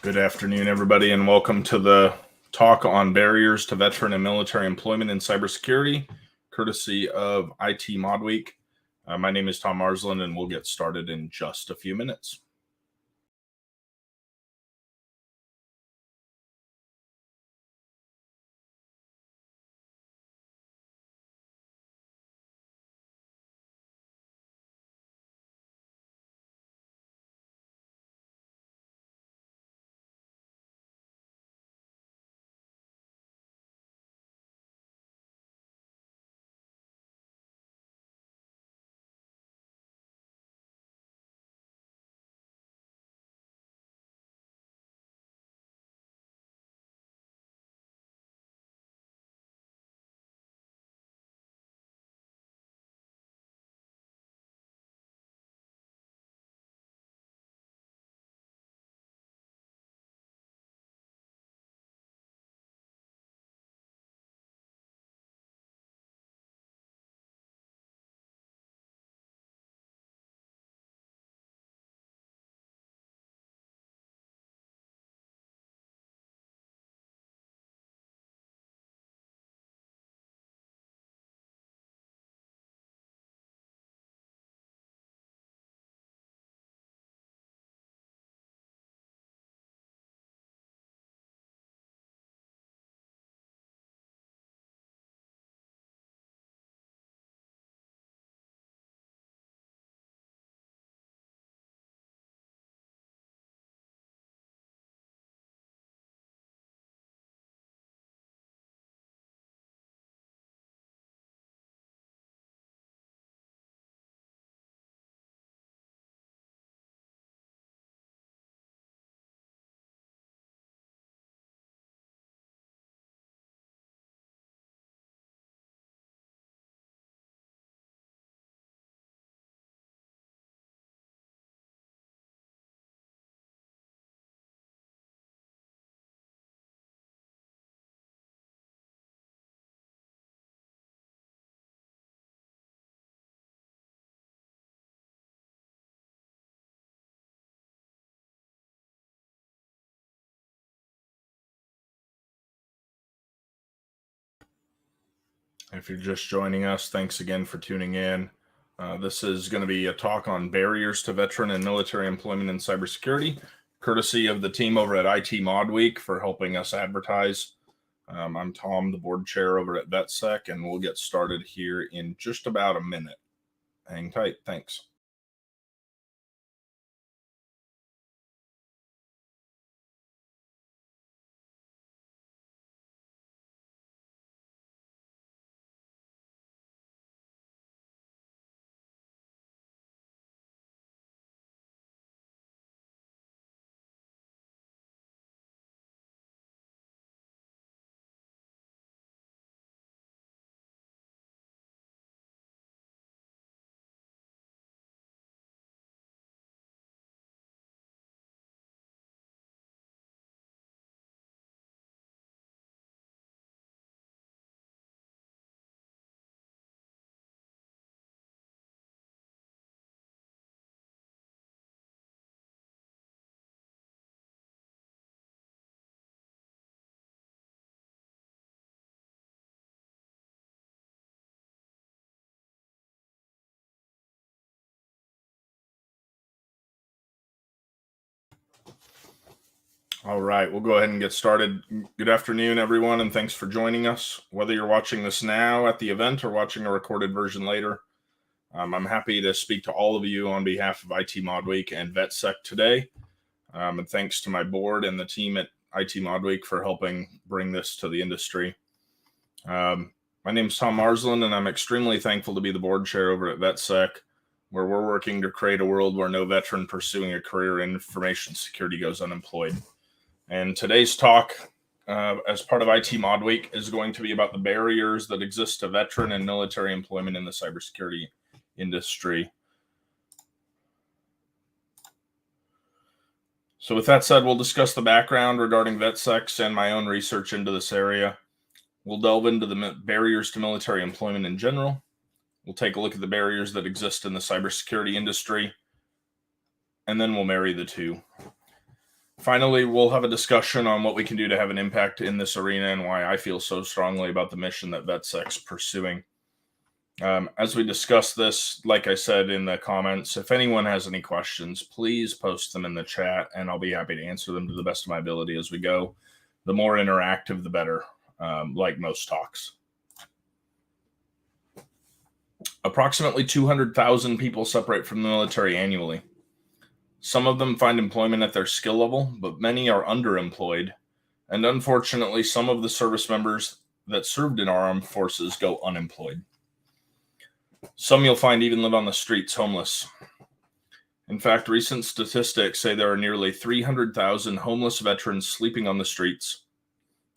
Good afternoon, everybody, and welcome to the talk on barriers to veteran and military employment in cybersecurity, courtesy of IT Mod Week. My name is Tom Marsland, and we'll get started in just a few minutes. If you're just joining us, thanks again for tuning in. This is going to be a talk on barriers to veteran and military employment in cybersecurity, courtesy of the team over at IT Mod Week for helping us advertise. I'm Tom, the board chair over at VetSec, and we'll get started here in just about a minute. Hang tight. Thanks. All right, we'll go ahead and get started. Good afternoon, everyone, and thanks for joining us. Whether you're watching this now at the event or watching a recorded version later, I'm happy to speak to all of you on behalf of IT Mod Week and VetSec today. And thanks to my board and the team at IT Mod Week for helping bring this to the industry. My name is Tom Marsland, and I'm extremely thankful to be the board chair over at VetSec, where we're working to create a world where no veteran pursuing a career in information security goes unemployed. And today's talk, as part of IT Mod Week, is going to be about the barriers that exist to veteran and military employment in the cybersecurity industry. So with that said, we'll discuss the background regarding VetSec and my own research into this area. We'll delve into the barriers to military employment in general. We'll take a look at the barriers that exist in the cybersecurity industry, and then we'll marry the two. Finally, we'll have a discussion on what we can do to have an impact in this arena and why I feel so strongly about the mission that VetSec's pursuing. As we discuss this, like I said in the comments, if anyone has any questions, please post them in the chat and I'll be happy to answer them to the best of my ability as we go. The more interactive, the better, like most talks. Approximately 200,000 people separate from the military annually. Some of them find employment at their skill level, but many are underemployed. And unfortunately, some of the service members that served in our armed forces go unemployed. Some you'll find even live on the streets homeless. In fact, recent statistics say there are nearly 300,000 homeless veterans sleeping on the streets,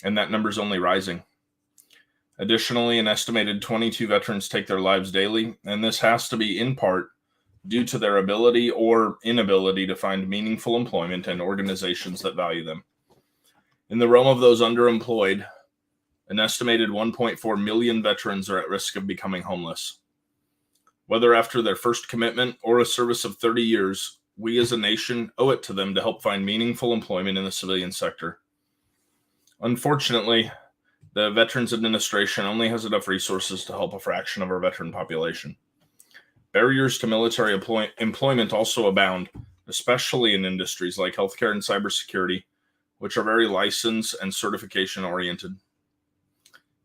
and that number's only rising. Additionally, an estimated 22 veterans take their lives daily, and this has to be in part due to their ability or inability to find meaningful employment and organizations that value them. In the realm of those underemployed, an estimated 1.4 million veterans are at risk of becoming homeless. Whether after their first commitment or a service of 30 years, we as a nation owe it to them to help find meaningful employment in the civilian sector. Unfortunately, the Veterans Administration only has enough resources to help a fraction of our veteran population. Barriers to military employment also abound, especially in industries like healthcare and cybersecurity, which are very license and certification oriented.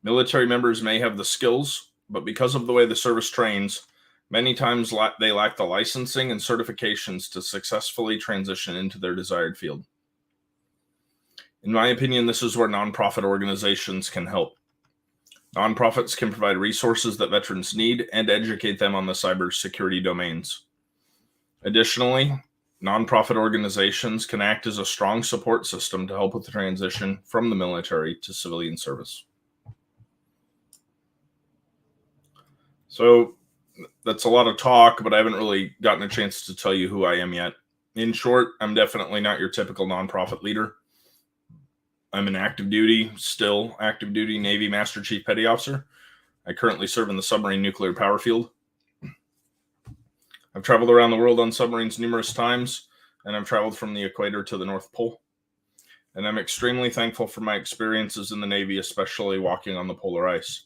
Military members may have the skills, but because of the way the service trains, many times they lack the licensing and certifications to successfully transition into their desired field. In my opinion, this is where nonprofit organizations can help. Nonprofits can provide resources that veterans need and educate them on the cybersecurity domains. Additionally, nonprofit organizations can act as a strong support system to help with the transition from the military to civilian service. So that's a lot of talk, but I haven't really gotten a chance to tell you who I am yet. In short, I'm definitely not your typical nonprofit leader. I'm an still active duty Navy Master Chief Petty Officer. I currently serve in the submarine nuclear power field. I've traveled around the world on submarines numerous times, and I've traveled from the equator to the North Pole. And I'm extremely thankful for my experiences in the Navy, especially walking on the polar ice.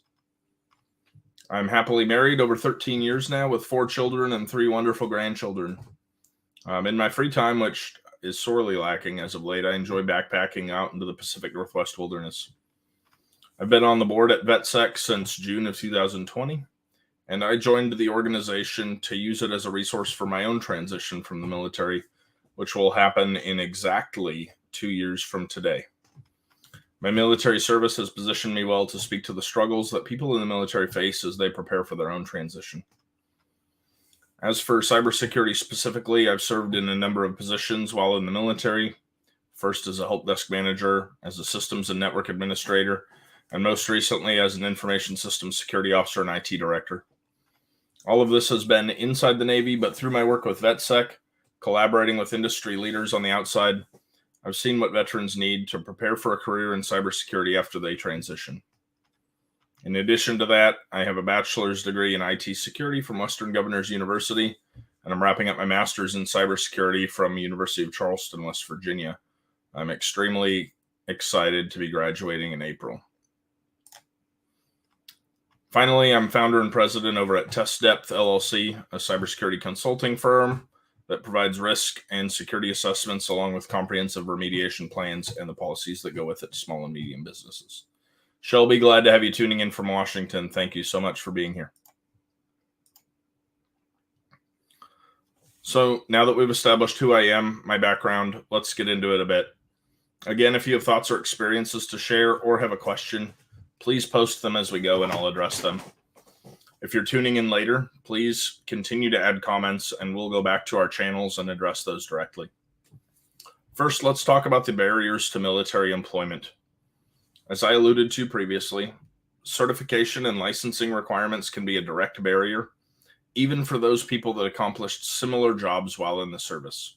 I'm happily married over 13 years now with 4 children and 3 wonderful grandchildren. In my free time, which is sorely lacking as of late, I enjoy backpacking out into the Pacific Northwest wilderness. I've been on the board at VetSec since June of 2020, and I joined the organization to use it as a resource for my own transition from the military, which will happen in exactly 2 years from today. My military service has positioned me well to speak to the struggles that people in the military face as they prepare for their own transition. As for cybersecurity specifically, I've served in a number of positions while in the military, first as a help desk manager, as a systems and network administrator, and most recently as an information systems security officer and IT director. All of this has been inside the Navy, but through my work with VetSec, collaborating with industry leaders on the outside, I've seen what veterans need to prepare for a career in cybersecurity after they transition. In addition to that, I have a bachelor's degree in IT security from Western Governors University, and I'm wrapping up my master's in cybersecurity from University of Charleston, West Virginia. I'm extremely excited to be graduating in April. Finally, I'm founder and president over at Test Depth LLC, a cybersecurity consulting firm that provides risk and security assessments along with comprehensive remediation plans and the policies that go with it to small and medium businesses. Shelby, glad to have you tuning in from Washington. Thank you so much for being here. So now that we've established who I am, my background, let's get into it a bit. Again, if you have thoughts or experiences to share or have a question, please post them as we go and I'll address them. If you're tuning in later, please continue to add comments and we'll go back to our channels and address those directly. First, let's talk about the barriers to military employment. As I alluded to previously, certification and licensing requirements can be a direct barrier, even for those people that accomplished similar jobs while in the service.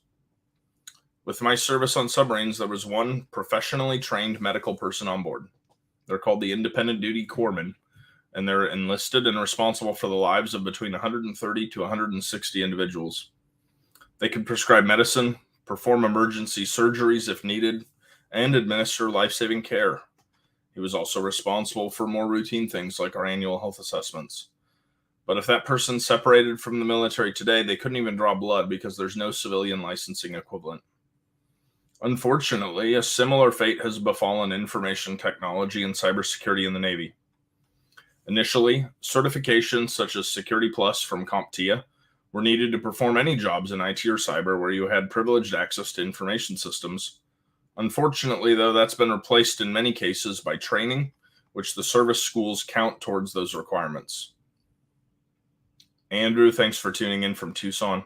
With my service on submarines, there was one professionally trained medical person on board. They're called the Independent Duty Corpsmen, and they're enlisted and responsible for the lives of between 130 to 160 individuals. They can prescribe medicine, perform emergency surgeries if needed, and administer life-saving care. He was also responsible for more routine things like our annual health assessments. But if that person separated from the military today, they couldn't even draw blood because there's no civilian licensing equivalent. Unfortunately, a similar fate has befallen information technology and cybersecurity in the Navy. Initially, certifications such as Security Plus from CompTIA were needed to perform any jobs in IT or cyber where you had privileged access to information systems. Unfortunately, though, that's been replaced in many cases by training, which the service schools count towards those requirements. Andrew, thanks for tuning in from Tucson.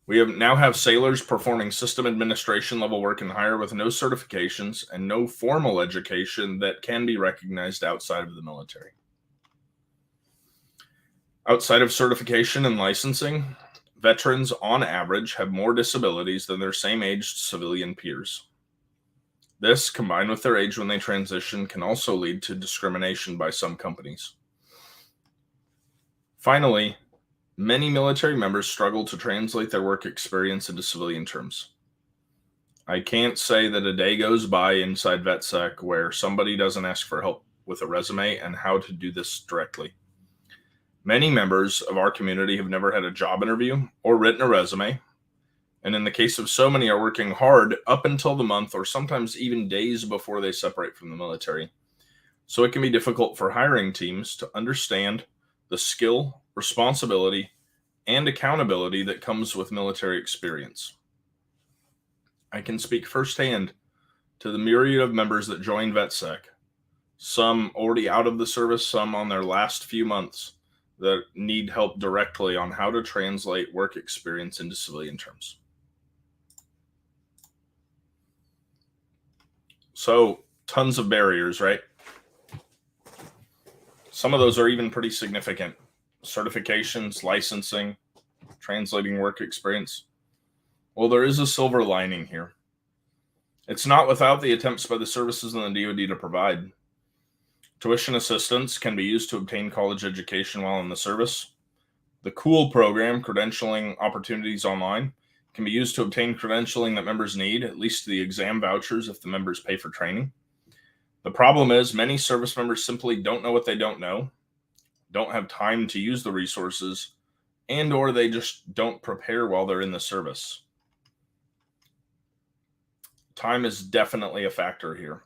We now have sailors performing system administration level work and higher with no certifications and no formal education that can be recognized outside of the military. Outside of certification and licensing, veterans on average have more disabilities than their same-aged civilian peers. This, combined with their age when they transition, can also lead to discrimination by some companies. Finally, many military members struggle to translate their work experience into civilian terms. I can't say that a day goes by inside VetSec where somebody doesn't ask for help with a resume and how to do this directly. Many members of our community have never had a job interview or written a resume, and in the case of so many are working hard up until the month or sometimes even days before they separate from the military. So it can be difficult for hiring teams to understand the skill, responsibility, and accountability that comes with military experience. I can speak firsthand to the myriad of members that joined VetSec, some already out of the service, some on their last few months, that need help directly on how to translate work experience into civilian terms. So, tons of barriers, right? Some of those are even pretty significant. Certifications, licensing, translating work experience. Well, there is a silver lining here. It's not without the attempts by the services and the DoD to provide. Tuition assistance can be used to obtain college education while in the service. The COOL program, Credentialing Opportunities Online, can be used to obtain credentialing that members need, at least the exam vouchers if the members pay for training. The problem is many service members simply don't know what they don't know, don't have time to use the resources, and or they just don't prepare while they're in the service. Time is definitely a factor here.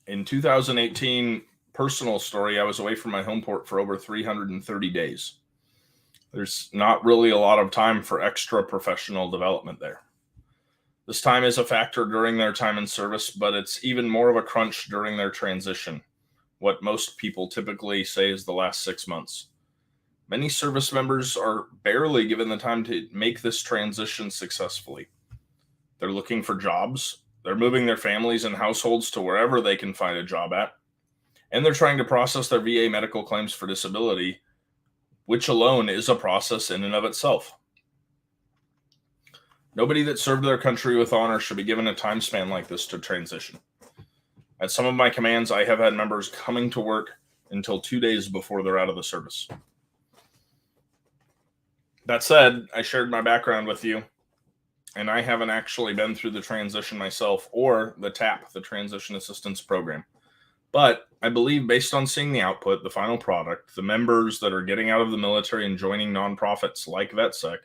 In 2018, personal story, I was away from my home port for over 330 days. There's not really a lot of time for extra professional development there. This time is a factor during their time in service, but it's even more of a crunch during their transition, what most people typically say is the last 6 months. Many service members are barely given the time to make this transition successfully. They're looking for jobs, they're moving their families and households to wherever they can find a job at, and they're trying to process their VA medical claims for disability, which alone is a process in and of itself. Nobody that served their country with honor should be given a time span like this to transition. At some of my commands, I have had members coming to work until 2 days before they're out of the service. That said, I shared my background with you, and I haven't actually been through the transition myself or the TAP, the Transition Assistance Program. But I believe based on seeing the output, the final product, the members that are getting out of the military and joining nonprofits like VetSec,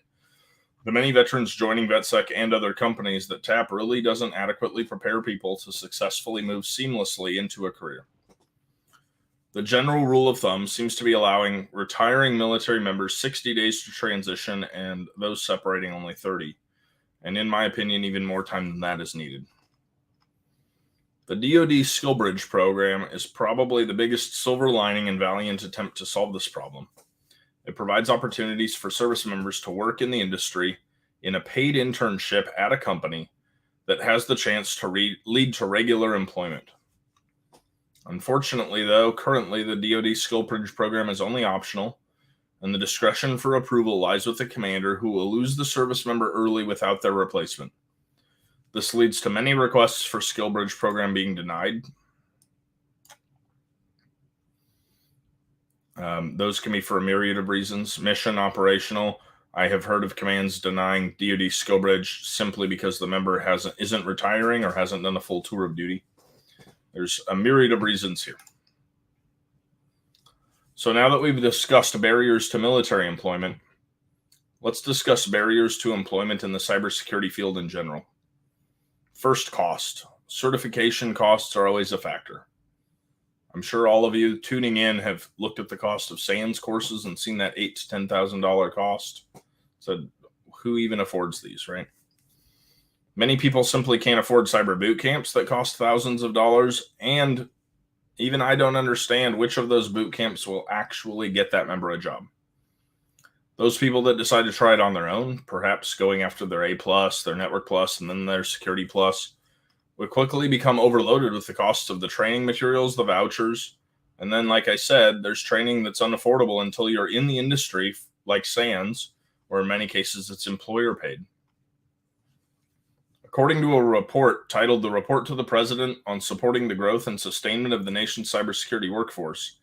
the many veterans joining VetSec and other companies, that TAP really doesn't adequately prepare people to successfully move seamlessly into a career. The general rule of thumb seems to be allowing retiring military members 60 days to transition and those separating only 30. And in my opinion, even more time than that is needed. The DoD Skill Bridge program is probably the biggest silver lining and valiant attempt to solve this problem. It provides opportunities for service members to work in the industry in a paid internship at a company that has the chance to lead to regular employment. Unfortunately, though, currently the DoD Skill Bridge program is only optional, and the discretion for approval lies with the commander, who will lose the service member early without their replacement. This leads to many requests for Skill Bridge program being denied. Those can be for a myriad of reasons: mission, operational, I have heard of commands denying DoD skill bridge simply because the member isn't retiring or hasn't done a full tour of duty. There's a myriad of reasons here. So now that we've discussed barriers to military employment, let's discuss barriers to employment in the cybersecurity field in general. First, cost. Certification costs are always a factor. I'm sure all of you tuning in have looked at the cost of SANS courses and seen that $8,000 to $10,000 cost. So who even affords these, right? Many people simply can't afford cyber boot camps that cost thousands of dollars, and even I don't understand which of those boot camps will actually get that member a job. Those people that decide to try it on their own, perhaps going after their A+, their Network Plus, and then their Security Plus, would quickly become overloaded with the costs of the training materials, the vouchers, and then, like I said, there's training that's unaffordable until you're in the industry, like SANS, or in many cases it's employer paid. According to a report titled The Report to the President on Supporting the Growth and Sustainment of the Nation's Cybersecurity Workforce,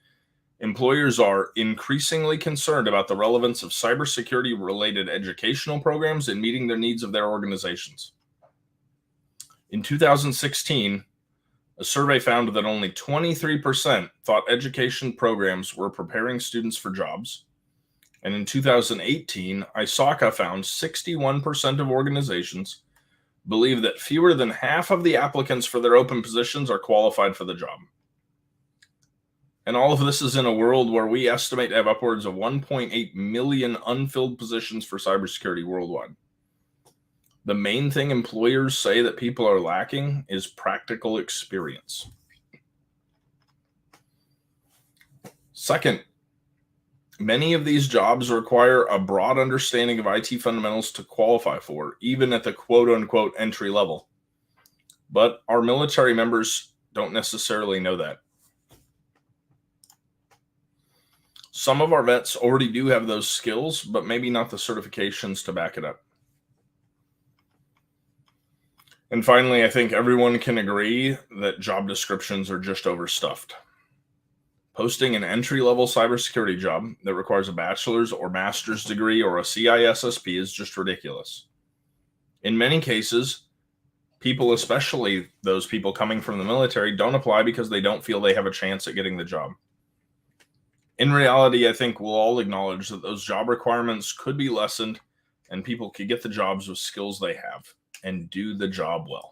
employers are increasingly concerned about the relevance of cybersecurity-related educational programs in meeting the needs of their organizations. In 2016, a survey found that only 23% thought education programs were preparing students for jobs. And in 2018, ISACA found 61% of organizations believe that fewer than half of the applicants for their open positions are qualified for the job. And all of this is in a world where we estimate to have upwards of 1.8 million unfilled positions for cybersecurity worldwide. The main thing employers say that people are lacking is practical experience. Second, many of these jobs require a broad understanding of IT fundamentals to qualify for, even at the quote-unquote entry level. But our military members don't necessarily know that. Some of our vets already do have those skills, but maybe not the certifications to back it up. And finally, I think everyone can agree that job descriptions are just overstuffed. Posting an entry-level cybersecurity job that requires a bachelor's or master's degree or a CISSP is just ridiculous. In many cases, people, especially those people coming from the military, don't apply because they don't feel they have a chance at getting the job. In reality, I think we'll all acknowledge that those job requirements could be lessened and people could get the jobs with skills they have and do the job well.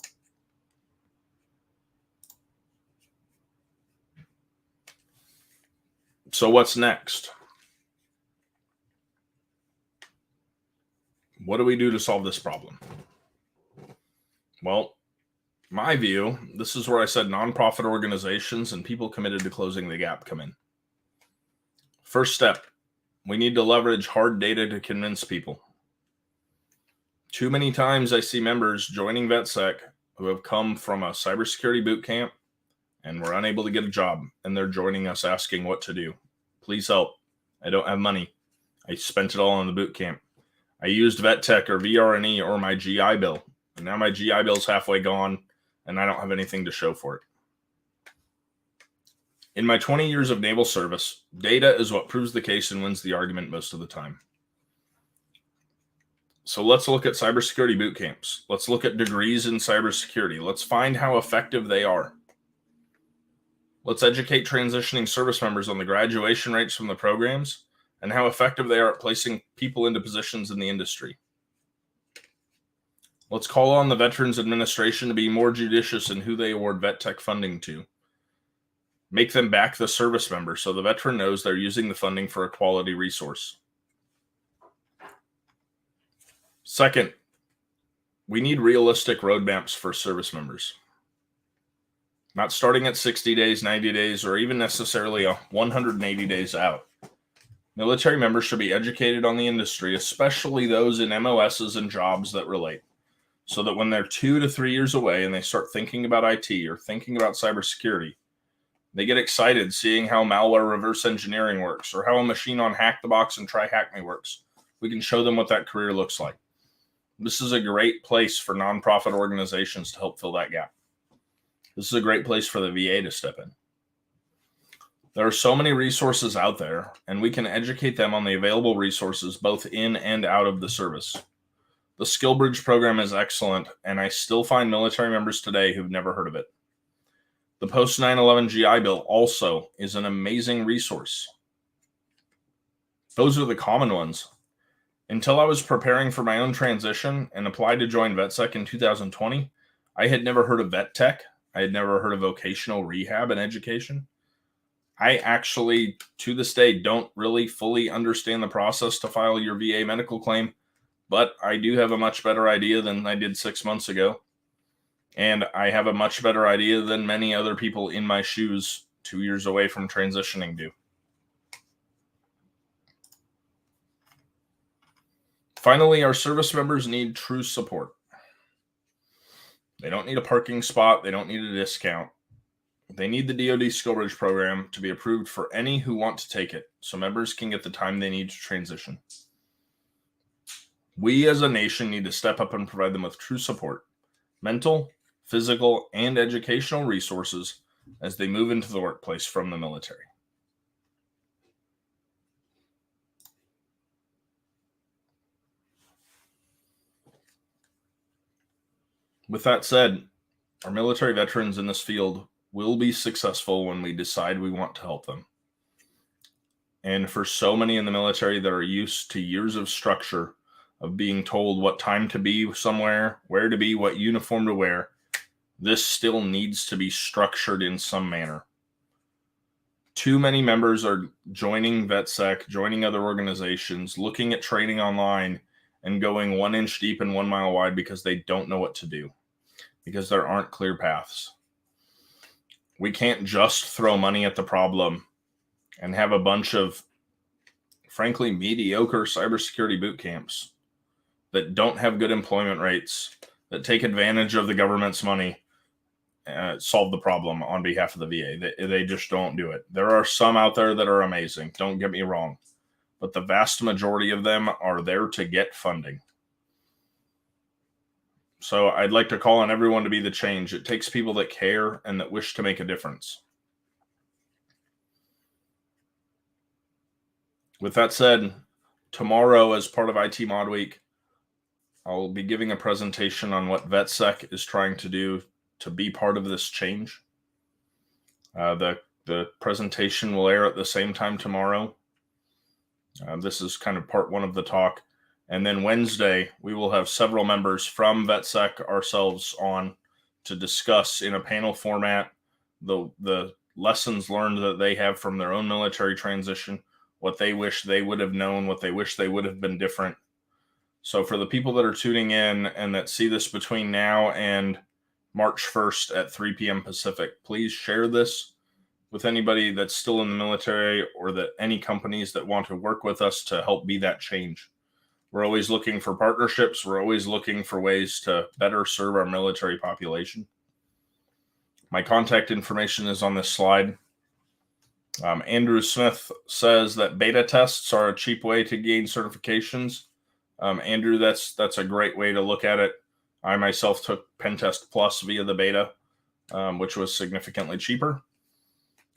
So what's next? What do we do to solve this problem? Well, my view, this is where I said nonprofit organizations and people committed to closing the gap come in. First step, we need to leverage hard data to convince people. Too many times I see members joining VetSec who have come from a cybersecurity boot camp and were unable to get a job, and they're joining us asking what to do. Please help. I don't have money. I spent it all on the boot camp. I used VetTech or VRNE or my GI Bill, and now my GI Bill's halfway gone, and I don't have anything to show for it. In my 20 years of naval service, data is what proves the case and wins the argument most of the time. So let's look at cybersecurity boot camps. Let's look at degrees in cybersecurity. Let's find how effective they are. Let's educate transitioning service members on the graduation rates from the programs and how effective they are at placing people into positions in the industry. Let's call on the Veterans Administration to be more judicious in who they award VetTech funding to. Make them back the service member so the veteran knows they're using the funding for a quality resource. Second, we need realistic roadmaps for service members. Not starting at 60 days, 90 days, or even necessarily 180 days out. Military members should be educated on the industry, especially those in MOSs and jobs that relate, so that when they're 2 to 3 years away and they start thinking about IT or thinking about cybersecurity, they get excited seeing how malware reverse engineering works or how a machine on Hack the Box and Try Hack Me works. We can show them what that career looks like. This is a great place for nonprofit organizations to help fill that gap. This is a great place for the VA to step in. There are so many resources out there, and we can educate them on the available resources both in and out of the service. The SkillBridge program is excellent, and I still find military members today who've never heard of it. The post 9/11 GI Bill also is an amazing resource. Those are the common ones. Until I was preparing for my own transition and applied to join VetSec in 2020, I had never heard of VetTech. I had never heard of vocational rehab and education. I actually, to this day, don't really fully understand the process to file your VA medical claim, but I do have a much better idea than I did 6 months ago. And I have a much better idea than many other people in my shoes 2 years away from transitioning do. Finally, our service members need true support. They don't need a parking spot. They don't need a discount. They need the DoD SkillBridge program to be approved for any who want to take it, so members can get the time they need to transition. We as a nation need to step up and provide them with true support, mental, physical, and educational resources as they move into the workplace from the military. With that said, our military veterans in this field will be successful when we decide we want to help them. And for so many in the military that are used to years of structure, of being told what time to be somewhere, where to be, what uniform to wear, this still needs to be structured in some manner. Too many members are joining VetSec, joining other organizations, looking at training online, and going 1 inch deep and 1 mile wide because they don't know what to do, because there aren't clear paths. We can't just throw money at the problem and have a bunch of, frankly, mediocre cybersecurity boot camps that don't have good employment rates, that take advantage of the government's money, solve the problem on behalf of the VA. They just don't do it. There are some out there that are amazing, don't get me wrong, but the vast majority of them are there to get funding. So I'd like to call on everyone to be the change. It takes people that care and that wish to make a difference. With that said, tomorrow, as part of IT Mod Week, I'll be giving a presentation on what VetSec is trying to do to be part of this change. The presentation will air at the same time tomorrow. This is kind of part one of the talk. And then Wednesday, we will have several members from VetSec ourselves on to discuss in a panel format the lessons learned that they have from their own military transition, what they wish they would have known, what they wish they would have been different. So for the people that are tuning in and that see this between now and March 1st at 3 p.m. Pacific, please share this with anybody that's still in the military or that any companies that want to work with us to help be that change. We're always looking for partnerships. We're always looking for ways to better serve our military population. My contact information is on this slide. Andrew Smith says that beta tests are a cheap way to gain certifications. Andrew, that's a great way to look at it. I myself took Pentest Plus via the beta, which was significantly cheaper.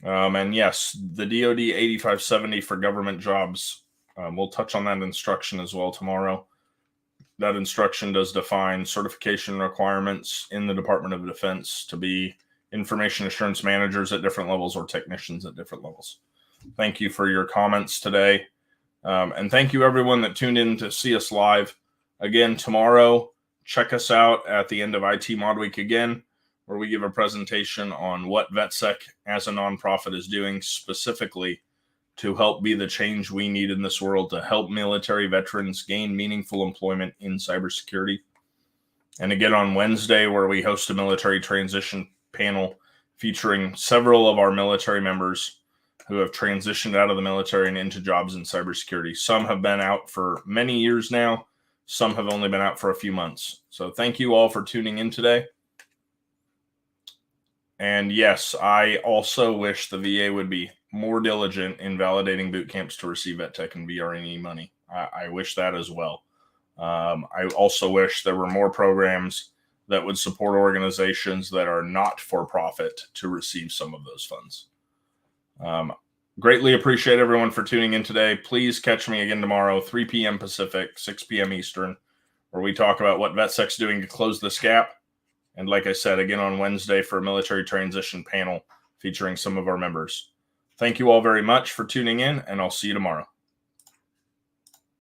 And yes, the DoD 8570 for government jobs. We'll touch on that instruction as well tomorrow. That instruction does define certification requirements in the Department of Defense to be information assurance managers at different levels or technicians at different levels. Thank you for your comments today. And thank you everyone that tuned in to see us live. Again, tomorrow, check us out at the end of IT Mod Week again, where we give a presentation on what VetSec as a nonprofit is doing specifically to help be the change we need in this world to help military veterans gain meaningful employment in cybersecurity. And again on Wednesday, where we host a military transition panel featuring several of our military members who have transitioned out of the military and into jobs in cybersecurity. Some have been out for many years now. Some have only been out for a few months. So thank you all for tuning in today. And yes, I also wish the VA would be more diligent in validating boot camps to receive VetTech and VRNE money. I wish that as well. I also wish there were more programs that would support organizations that are not for profit to receive some of those funds. Greatly appreciate everyone for tuning in today. Please catch me again tomorrow, 3 p.m. Pacific, 6 p.m. Eastern, where we talk about what VetSec's doing to close this gap. And like I said, again on Wednesday for a military transition panel featuring some of our members. Thank you all very much for tuning in, and I'll see you tomorrow.